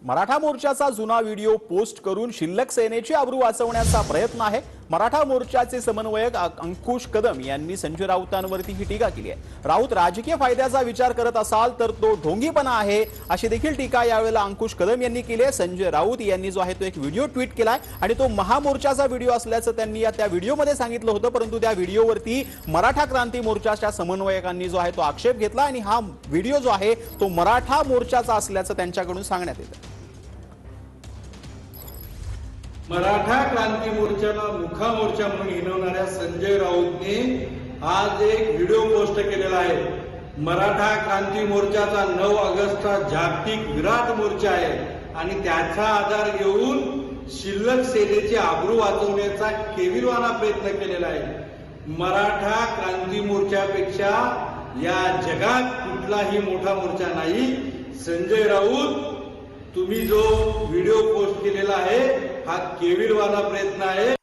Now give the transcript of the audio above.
मराठा मोर्चाचा जुना video post करून शिल्लक सेनेची आबरू वाचवण्याचा प्रयत्न आहे। मराठा मोर्चाचे समन्वयक अंकुश कदम यांनी संजय राऊतांवरती ही टीका केली आहे। राऊत राजकीय फायद्याचा विचार करत असाल तर तो ढोंगीपणा आहे अशी देखील टीका यावेळेला अंकुश कदम यांनी केली आहे। संजय राऊत यांनी जो आहे तो एक व्हिडिओ ट्विट केलाय आणि तो महामोर्चाचा व्हिडिओ असल्याचं त्यांनी त्या व्हिडिओमध्ये सांगितलं होतं, परंतु त्या व्हिडिओवरती मराठा क्रांती मोर्चाच्या समन्वयकांनी जो आहे तो आक्षेप घेतला आणि हा व्हिडिओ जो आहे तो मराठा मोर्चाचा असल्याचं त्यांच्याकडून सांगण्यात येतं। मराठा क्रांती मोर्चाला मुखा मोर्चा म्हणून हिणवणाऱ्या संजय राऊतने आज एक व्हिडिओ पोस्ट केलेला आहे। मराठा क्रांती मोर्चाचा 9 ऑगस्टचा जागतिक विराट मोर्चा आहे आणि त्याचा आधार घेऊन शिल्लक सेनेची आबरू वाचवण्याचा केविलवाना प्रयत्न केलेला आहे। मराठा क्रांती मोर्चापेक्षा या जगात कुठलाही मोठा मोर्चा नाही। संजय राऊत, तुम्ही जो व्हिडिओ पोस्ट केलेला आहे हा केविलवाना प्रयत्न आहे।